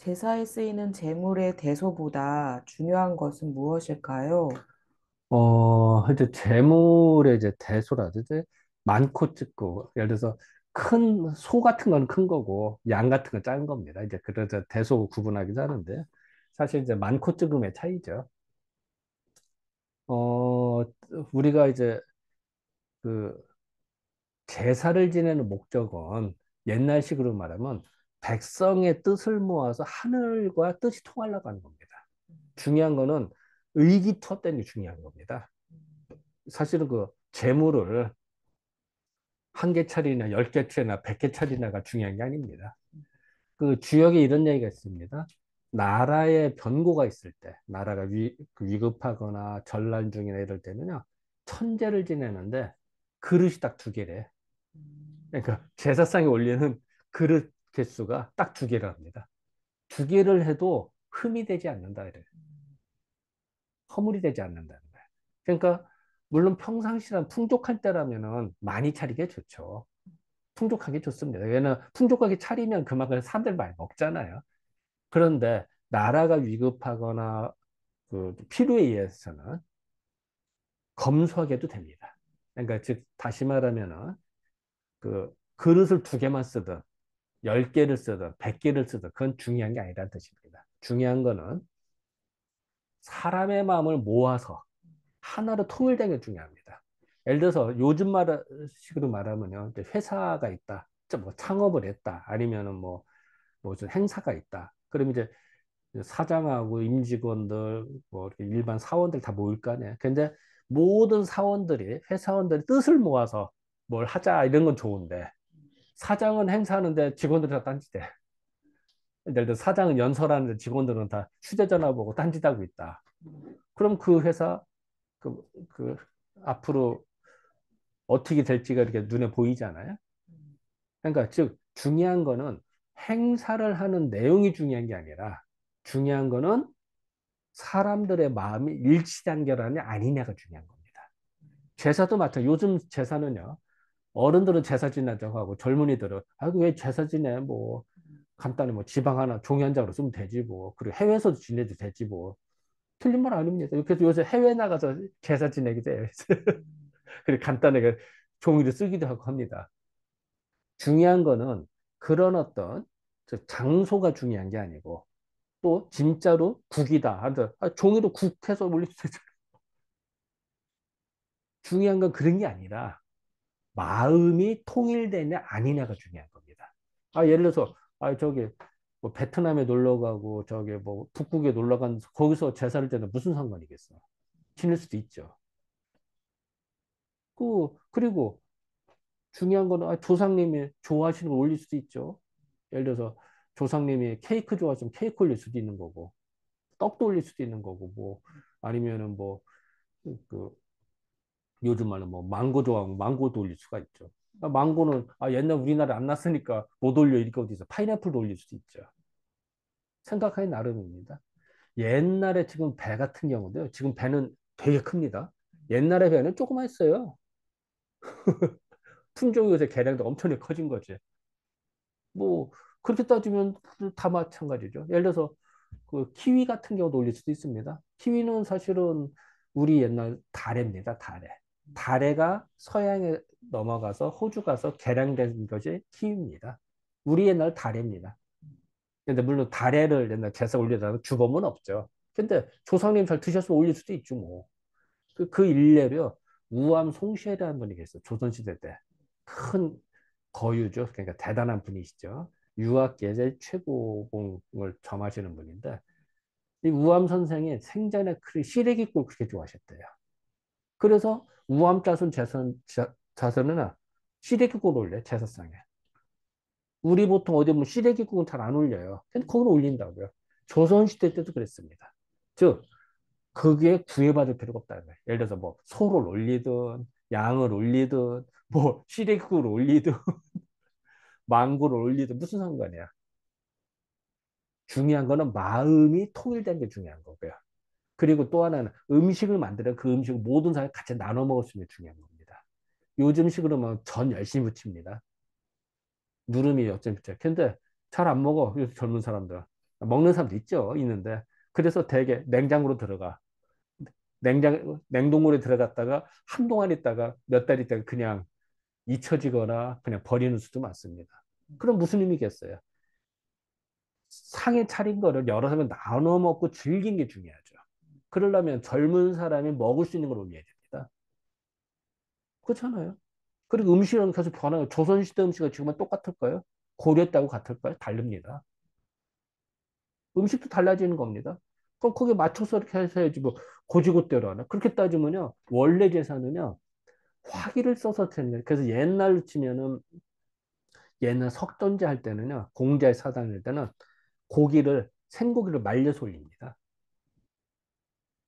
제사에 쓰이는 제물의 대소보다 중요한 것은 무엇일까요? 이제 재물의 이제 대소라든지 많고 적고, 예를 들어서 큰 소 같은 건 큰 거고, 양 같은 건 작은 겁니다. 이제 그래서 대소 구분하기도 하는데, 사실 이제 많고 적음의 차이죠. 어, 우리가 이제 그 제사를 지내는 목적은 옛날식으로 말하면 백성의 뜻을 모아서 하늘과 뜻이 통하려고 하는 겁니다. 중요한 거는 의기투합되는 게 중요한 겁니다. 사실은 그 재물을 한 개 차리나 열 개 차리나 백 개 차리나가 중요한 게 아닙니다. 그 주역에 이런 얘기가 있습니다. 나라에 변고가 있을 때, 나라가 그 위급하거나 전란 중이나 이럴 때는요, 천재를 지내는데 그릇이 딱 두 개래. 그러니까 제사상에 올리는 그릇 개수가 딱 두 개라 합니다. 두 개를 해도 흠이 되지 않는다 이래. 허물이 되지 않는다는 거예요. 그러니까 물론 평상시란 풍족할 때라면은 많이 차리게 좋죠. 풍족하게 좋습니다. 왜냐면 풍족하게 차리면 그만큼 사람들 많이 먹잖아요. 그런데 나라가 위급하거나 그 필요에 의해서는 검소하게 도 됩니다. 그러니까 즉 다시 말하면은 그 그릇을 두 개만 쓰든 열 개를 쓰든 백 개를 쓰든 그건 중요한 게 아니라는 뜻입니다. 중요한 거는 사람의 마음을 모아서 하나로 통일되는 게 중요합니다. 예를 들어서 요즘 식으로 말하면요, 이제 회사가 있다, 뭐 창업을 했다, 아니면은 뭐 무슨 행사가 있다. 그럼 이제 사장하고 임직원들, 뭐 이렇게 일반 사원들 다 모일 거 아니에요. 근데 모든 사원들이 회사원들이 뜻을 모아서 뭘 하자 이런 건 좋은데 사장은 행사하는데 직원들이 다 딴짓해. 예를 들어 사장은 연설하는데 직원들은 다 휴대전화 보고 딴짓하고 있다. 그럼 그 회사 그, 그 앞으로 어떻게 될지가 이렇게 눈에 보이잖아요. 그러니까 즉 중요한 거는 행사를 하는 내용이 중요한 게 아니라 중요한 거는 사람들의 마음이 일치단결하냐 아니냐가 중요한 겁니다. 제사도 마찬가지. 요즘 제사는요. 어른들은 제사 지내자고 하고 젊은이들은 아이고 왜 제사 지내 뭐 간단히 뭐 지방 하나 종이 한 장으로 쓰면 되지 뭐 그리고 해외에서도 지내도 되지 뭐 틀린 말 아닙니다. 그래서 요새 해외 나가서 제사 지내기도 해요. 그리고 간단하게 종이를 쓰기도 하고 합니다. 중요한 거는 그런 어떤 장소가 중요한 게 아니고 또 진짜로 국이다. 종이로 국해서 올릴 수 있죠. 중요한 건 그런 게 아니라 마음이 통일되냐 아니냐가 중요한 겁니다. 예를 들어서 저기 뭐 베트남에 놀러 가고 저기 뭐 북극에 놀러 간 거기서 제사를 때는 무슨 상관이겠어? 지낼 수도 있죠. 그리고 중요한 거는 조상님이 좋아하시는 걸 올릴 수도 있죠. 예를 들어서 조상님이 케이크 좋아하시면 케이크 올릴 수도 있는 거고 떡도 올릴 수도 있는 거고 뭐 아니면은 뭐 그 요즘 말로 뭐 망고 좋아하면 망고도 올릴 수가 있죠. 망고는 옛날 우리나라에 안 났으니까 못 올려 이렇게 어디 있어. 파인애플도 올릴 수도 있죠. 생각하기 나름입니다. 옛날에 지금 배 같은 경우도요. 지금 배는 되게 큽니다. 옛날에 배는 조그만 했어요. 품종이 요새 개량도 엄청나게 커진 거지. 뭐 그렇게 따지면 다 마찬가지죠. 예를 들어서 그 키위 같은 경우도 올릴 수도 있습니다. 키위는 사실은 우리 옛날 다래입니다. 다래. 다래가 서양에 넘어가서 호주 가서 개량된 것이 키위입니다. 우리 옛날 다래입니다. 근데 물론 다래를 옛날 제사 올리다가 주범은 없죠. 근데 조상님 잘 드셨으면 올릴 수도 있죠, 뭐. 그 일례로요. 우암 송시해라는 분이 계셨어요. 조선시대 때. 큰 거유죠. 그러니까 대단한 분이시죠. 유학계의 최고봉을 점하시는 분인데, 이 우암 선생이 생전에 시래기국을 그렇게 좋아하셨대요. 그래서 우암 자손 자손은 시래기국을 올려요, 제사상에. 우리 보통 어디 보면 시래기국은 잘 안 올려요. 근데 그걸 올린다고요. 조선시대 때도 그랬습니다. 즉, 거기에 구애받을 필요가 없다는 거예요. 예를 들어서 뭐 소를 올리든 양을 올리든 뭐 시래기국을 올리든 망고를 올리든 무슨 상관이야. 중요한 거는 마음이 통일된 게 중요한 거고요. 그리고 또 하나는 음식을 만들어 그 음식을 모든 사람이 같이 나눠 먹을 수 있는 게 중요한 겁니다. 요즘식으로 뭐 전 열심히 부칩니다. 누름이 열심히 부쳐. 근데 잘 안 먹어. 요즘 젊은 사람들. 먹는 사람도 있죠. 있는데. 그래서 대개 냉장고로 들어가. 냉동물에 들어갔다가 한동안 있다가 몇 달 있다가 그냥 잊혀지거나 그냥 버리는 수도 많습니다. 그럼 무슨 의미겠어요? 상에 차린 거를 여러 사람이 나눠 먹고 즐긴 게 중요하죠. 그러려면 젊은 사람이 먹을 수 있는 걸 올려야 됩니다. 그렇잖아요. 그리고 음식은 계속 변화요. 조선시대 음식은 지금은 똑같을까요? 고려 때하고 같을까요? 다릅니다. 음식도 달라지는 겁니다. 그럼 거기에 맞춰서 이렇게 해야지 뭐 고지고대로 하나. 그렇게 따지면요. 원래 제사는요. 화기를 써서 드는 거예요. 그래서 옛날로 치면은 옛날 석전제 할 때는요. 공자의 사당일 때는 고기를 생고기를 말려서 올립니다.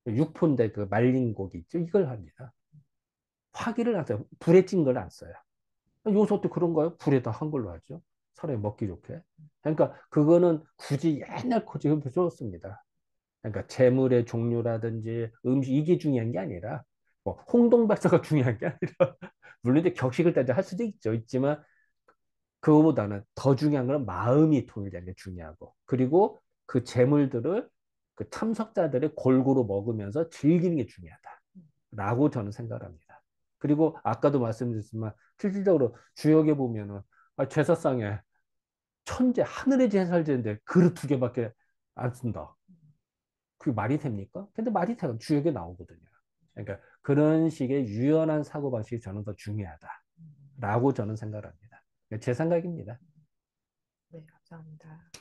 육포인데 그 말린 고기 있죠. 이걸 합니다. 화기를 안 써요. 불에 찐 걸 안 써요. 요것도 그런가요? 불에다 한 걸로 하죠. 사람이 먹기 좋게. 그러니까 그거는 굳이 옛날 고집을 써었습니다. 그러니까 재물의 종류라든지 음식 이게 중요한 게 아니라 뭐 홍동박사가 중요한 게 아니라 물론 이제 격식을 따져 할 수도 있죠. 있지만 그거보다는 더 중요한 건 마음이 통일되는 게 중요하고 그리고 그 재물들을 그 참석자들이 골고루 먹으면서 즐기는 게 중요하다라고 저는 생각합니다. 그리고 아까도 말씀드렸지만 실질적으로 주역에 보면은 제사상에 천재 하늘의 제사를 지는데 그릇 두 개밖에 안 쓴다. 그게 말이 됩니까? 근데 말이 돼요. 주역에 나오거든요. 그러니까 그런 식의 유연한 사고방식이 저는 더 중요하다라고 저는 생각합니다. 제 생각입니다. 네, 감사합니다.